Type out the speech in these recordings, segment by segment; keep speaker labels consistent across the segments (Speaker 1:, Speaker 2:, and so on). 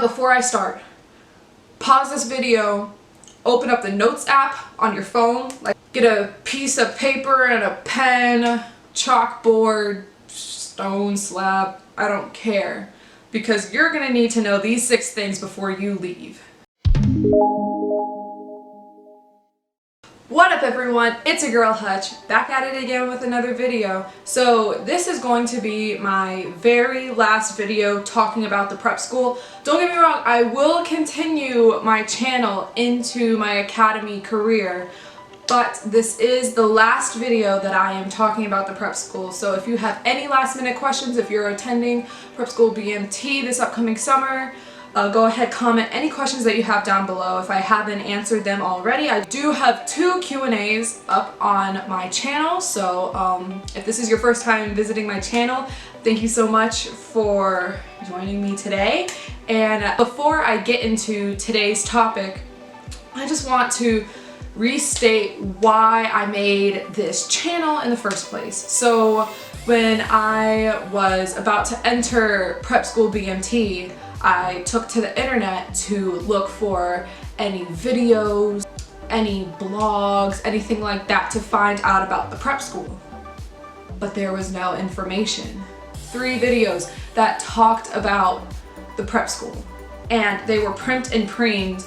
Speaker 1: Before I start, pause this video, open up the notes app on your phone, like get a piece of paper and a pen, chalkboard, stone slab, I don't care, because you're gonna need to know these 6 things before you leave. What up everyone, it's your girl Hutch, back at it again with another video. So this is going to be my very last video talking about the prep school. Don't get me wrong, I will continue my channel into my academy career, but this is the last video that I am talking about the prep school. So if you have any last minute questions, if you're attending Prep School BMT this upcoming summer, go ahead, comment any questions that you have down below if I haven't answered them already. I do have 2 Q&As up on my channel, so if this is your first time visiting my channel, thank you so much for joining me today. And before I get into today's topic, I just want to restate why I made this channel in the first place. So when I was about to enter Prep School BMT, I took to the internet to look for any videos, any blogs, anything like that to find out about the prep school. But there was no information. 3 videos that talked about the prep school, and they were print and preened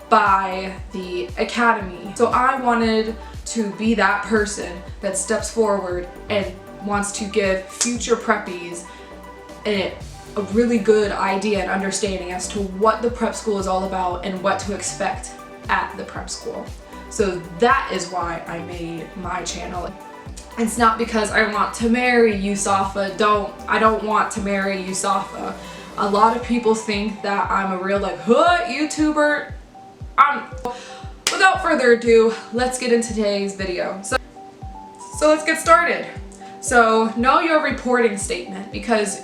Speaker 1: by the academy. So I wanted to be that person that steps forward and wants to give future preppies a really good idea and understanding as to what the prep school is all about and what to expect at the prep school. So that is why I made my channel. It's not because I want to marry USAFA. I don't want to marry USAFA. A lot of people think that I'm a real YouTuber. Without further ado, let's get into today's video. So let's get started. So know your reporting statement, because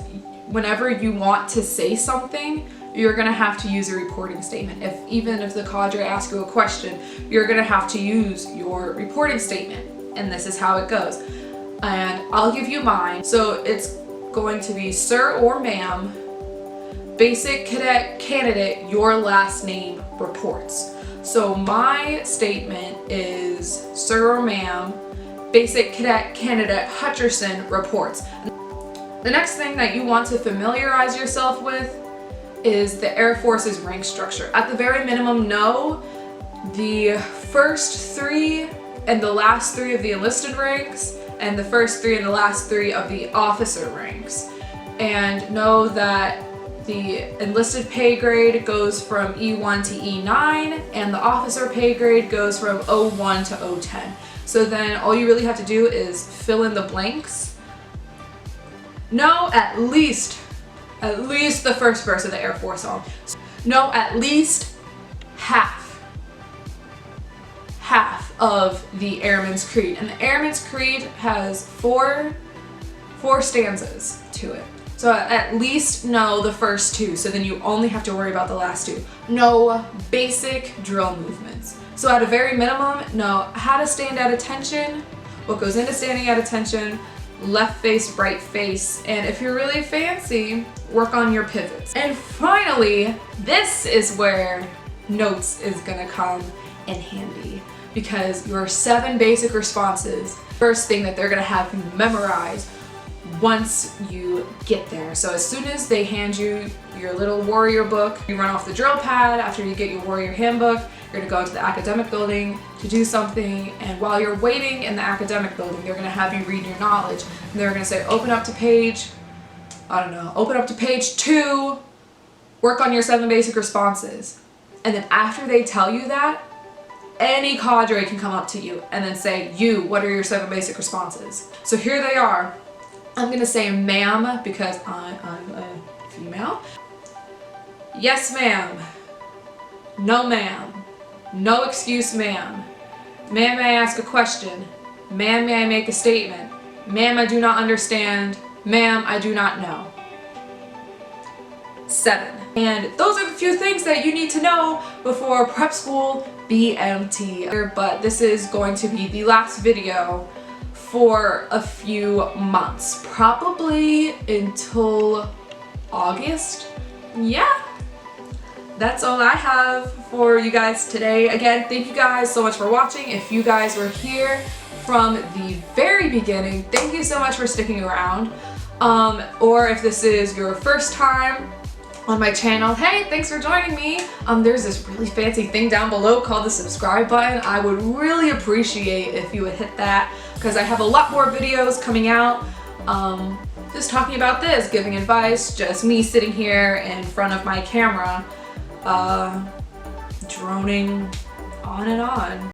Speaker 1: whenever you want to say something, you're gonna have to use a reporting statement. Even if the cadre asks you a question, you're gonna have to use your reporting statement. And this is how it goes. And I'll give you mine. So it's going to be Sir or Ma'am, Basic Cadet Candidate, your last name reports. So my statement is Sir or Ma'am, Basic Cadet Candidate Hutcherson reports. The next thing that you want to familiarize yourself with is the Air Force's rank structure. At the very minimum, know the first 3 and the last 3 of the enlisted ranks, and the first 3 and the last 3 of the officer ranks. And know that the enlisted pay grade goes from E1 to E9, and the officer pay grade goes from O1 to O10. So then all you really have to do is fill in the blanks. Know at least the first verse of the Air Force song. Know at least half of the Airman's Creed. And the Airman's Creed has 4 stanzas to it. So at least know the first 2, so then you only have to worry about the last 2. Know basic drill movements. So at a very minimum, know how to stand at attention, what goes into standing at attention, left face, right face, and if you're really fancy, work on your pivots. And finally, this is where notes is gonna come in handy, because your 7 basic responses, first thing that they're gonna have you memorize once you get there. So as soon as they hand you your little warrior book, you run off the drill pad. After you get your warrior handbook, you're gonna go into the academic building to do something, and while you're waiting in the academic building, they're gonna have you read your knowledge, and they're gonna say, open up to page 2, work on your 7 basic responses. And then after they tell you that, any cadre can come up to you and then say, what are your 7 basic responses? So here they are. I'm gonna say ma'am because I'm a female. Yes, ma'am. No, ma'am. No excuse, ma'am. Ma'am, may I ask a question? Ma'am, may I make a statement? Ma'am, I do not understand. Ma'am, I do not know. 7. And those are the few things that you need to know before Prep School BMT. But this is going to be the last video for a few months, probably until August. Yeah, that's all I have for you guys today. Again, thank you guys so much for watching. If you guys were here from the very beginning, thank you so much for sticking around. Or if this is your first time on my channel, hey, thanks for joining me. There's this really fancy thing down below called the subscribe button. I would really appreciate if you would hit that, because I have a lot more videos coming out just talking about this, giving advice, just me sitting here in front of my camera droning on and on.